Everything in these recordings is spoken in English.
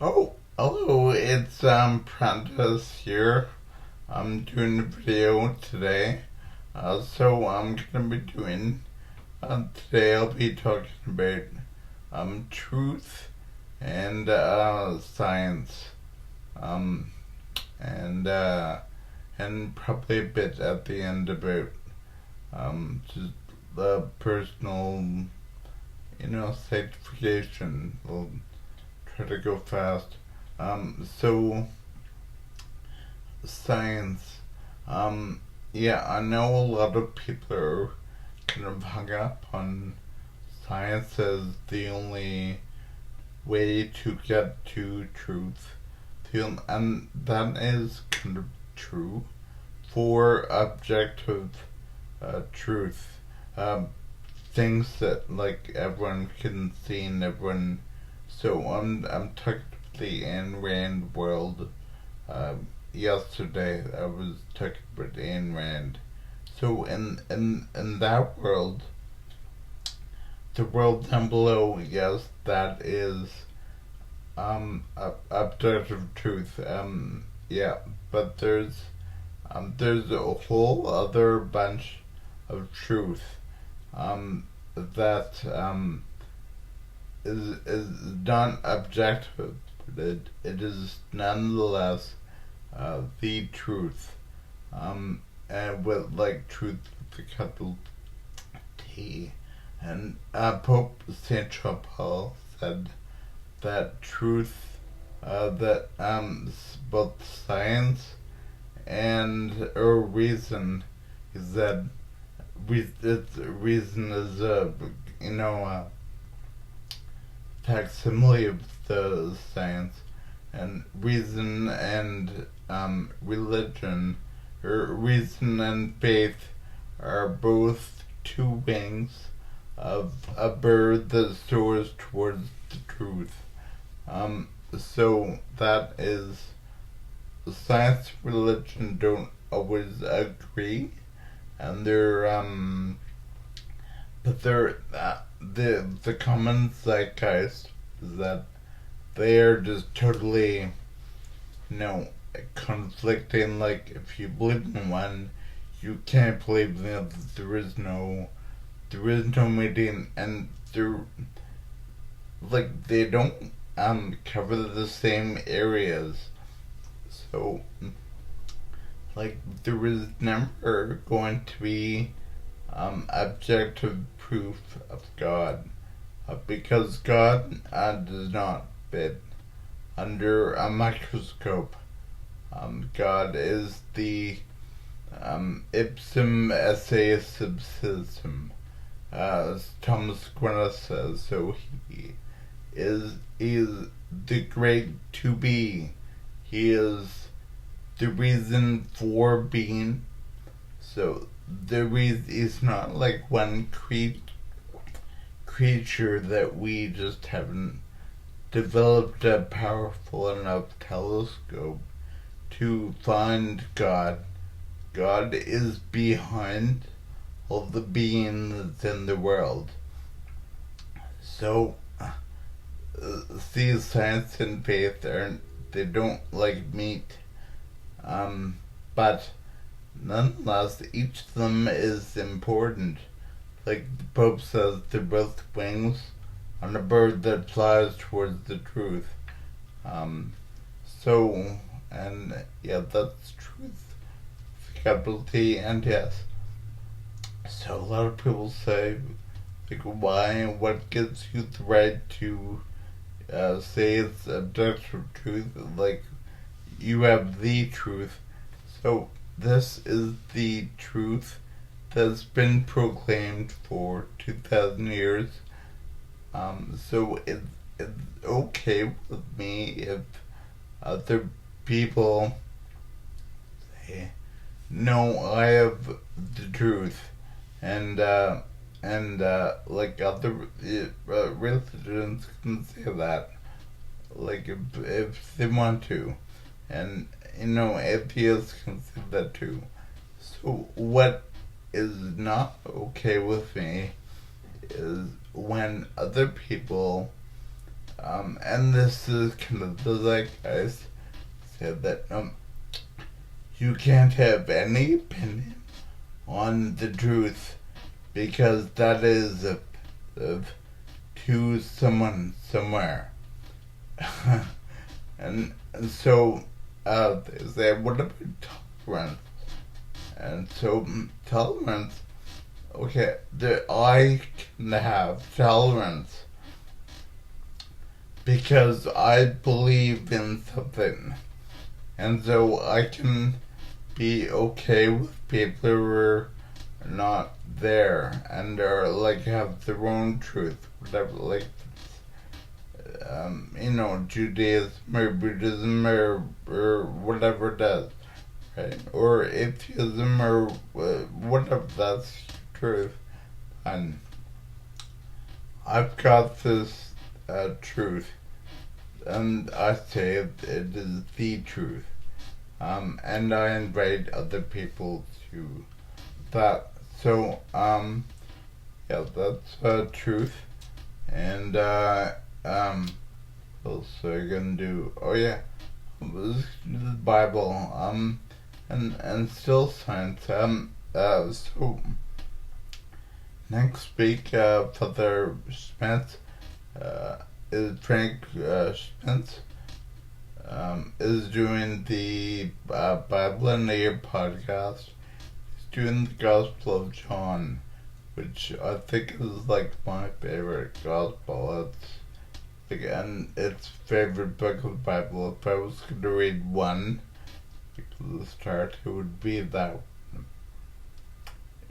Oh, hello, it's Prentis here. I'm doing a video today. So I'm gonna be doing today I'll be talking about truth and science. Um and probably a bit at the end about just the personal, sanctification. We'll try to go fast. So science. Yeah, I know a lot of people are kind of hung up on science as the only way to get to truth. And that is kind of true for objective truth. Things that like everyone can see and everyone. So I'm talking about the Ayn Rand world. Yesterday I was talking about Ayn Rand. So in that world, the world down below, yes, that is objective truth. Yeah, but there's a whole other bunch of truth that is not objective, but it is nonetheless the truth. And with like truth with a capital T. And Pope Saint John Paul said that truth, that both science and or reason is that reason is facsimile of the science, and reason and religion, or reason and faith, are both two wings of a bird that soars towards the truth. So that is, science and religion don't always agree, and the common zeitgeist is that they are just totally, conflicting. Like, if you believe in one, you can't believe in the other. There is no meeting, and they don't cover the same areas. So there is never going to be objective proof of God, because God does not fit under a microscope. God is the ipsum esse subsistem, as Thomas Aquinas says. So he is the great to be. He is the reason for being. So the reason is not like one creature that we just haven't developed a powerful enough telescope to find God. God is behind all the beings in the world. So see, science and faith they don't meet, but nonetheless each of them is important. Like the Pope says, they're both wings on a bird that flies towards the truth. So, and yeah, that's truth, capital T and S. So a lot of people say, what gives you the right to say it's objective truth? Like, you have the truth. So this is the truth that's been proclaimed for 2,000 years. So it's okay with me if other people say, no, I have the truth, and other religions can say that, like if they want to, and atheists can say that too. So what is not okay with me is when other people And this is kind of the zeitgeist, said that you can't have any opinion on the truth because that is to someone somewhere. and so they say, what about tolerance? And so tolerance, okay, I can have tolerance because I believe in something. And so I can be okay with people who are not there and are like have their own truth, whatever, like Judaism or Buddhism or whatever it is, right? Or atheism or whatever, that's truth. And I've got this truth, and I say it is the truth. And I invite other people to that. So, yeah, that's truth. And, what else are I gonna do? Oh yeah, the Bible, and still science. So next week, Father Spence, is Frank Spence, is doing the Bible in a Year podcast. He's doing the Gospel of John, which I think is like my favorite gospel. It's again, it's favorite book of the Bible. If I was going to read one, like the start, it would be that one.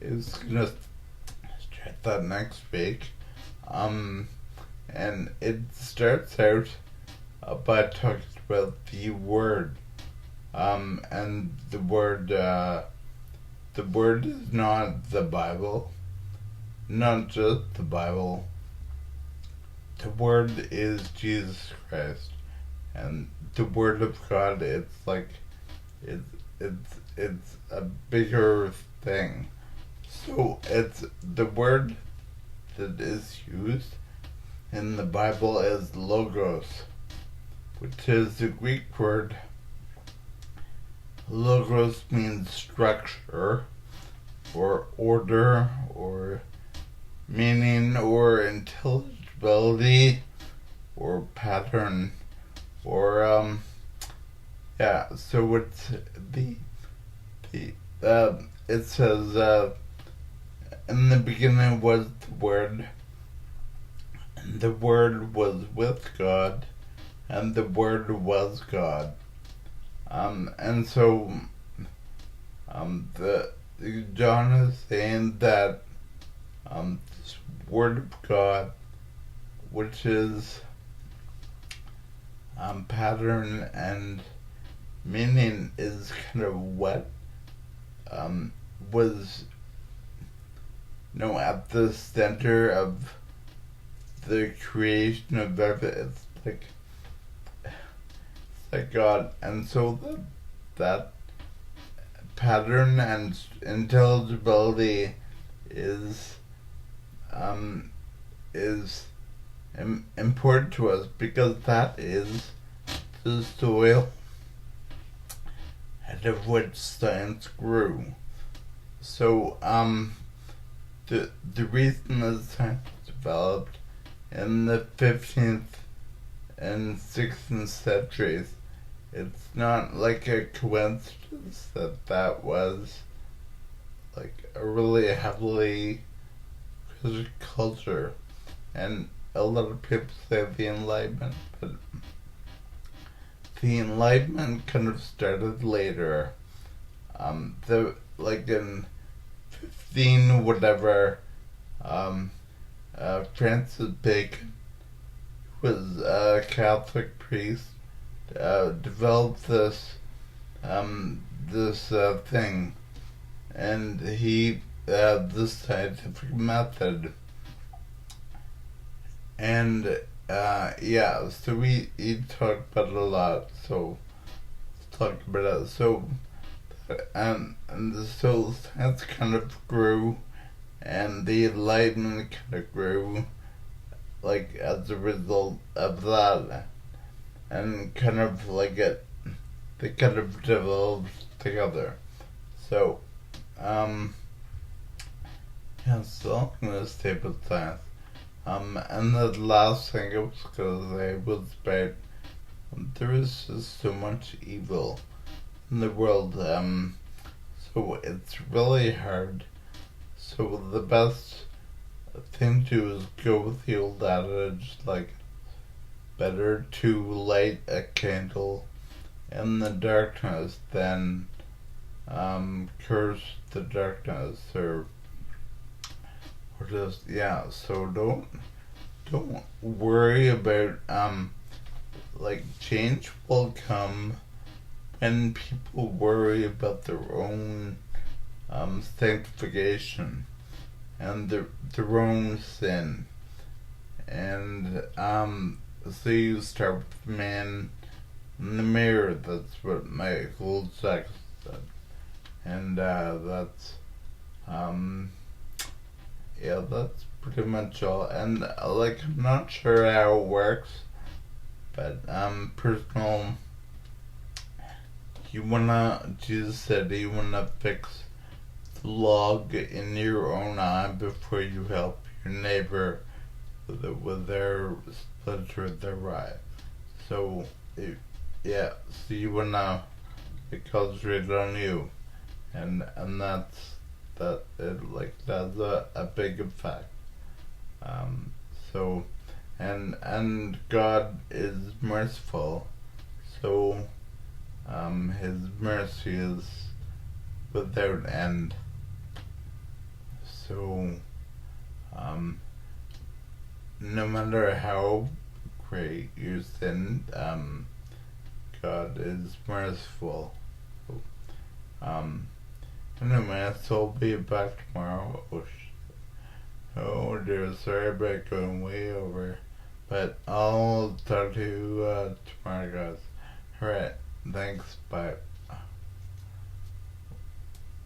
It's gonna start that next week. And it starts out by talking about the Word. And the Word is not the Bible, not just the Bible. The Word is Jesus Christ, and the Word of God. It's like it's a bigger thing. So it's the word that is used in the Bible as logos, which is the Greek word. Logos means structure, or order, or meaning, or intelligibility, or pattern, or so it's it says in the beginning was the Word, and the Word was with God, and the Word was God. And so the John is saying that this Word of God, which is pattern and meaning, is kind of what was at the center of the creation of everything. It's like God, and so that pattern and intelligibility is important to us, because that is the soil out of which science grew. So the reason that science developed in the 15th and 16th centuries, it's not like a coincidence that was like a really heavily Christian culture. And a lot of people say the Enlightenment, but the Enlightenment kind of started later. In 15 whatever, Francis Bacon, who was a Catholic priest, developed this thing, and he this scientific method, and so we talked about it a lot. So let's talk about it. So so science kind of grew, and the Enlightenment kind of grew like as a result of that, and kind of like they kind of developed together. So, yeah, so I'm gonna stay with science. And the last thing I was gonna say was about there is just so much evil in the world, so it's really hard. So the best thing to do is go with the old adage, like, better to light a candle in the darkness than curse the darkness, or just, yeah, so don't worry about like, change will come when people worry about their own sanctification and their own sin. And so you start with the man in the mirror. That's what Michael Jackson said. And that's yeah, that's pretty much all. And like, I'm not sure how it works, but personal, Jesus said you wanna fix the log in your own eye before you help your neighbor with their splinter of their eye. So, yeah, so you wanna, it concentrate on you, and that's a big effect. So, and God is merciful, so His mercy is without end. So, no matter how great your sin, God is merciful. Anyway, so I'll be back tomorrow. Oh dear, sorry about going way over. But I'll talk to you tomorrow, guys. Alright, thanks, bye.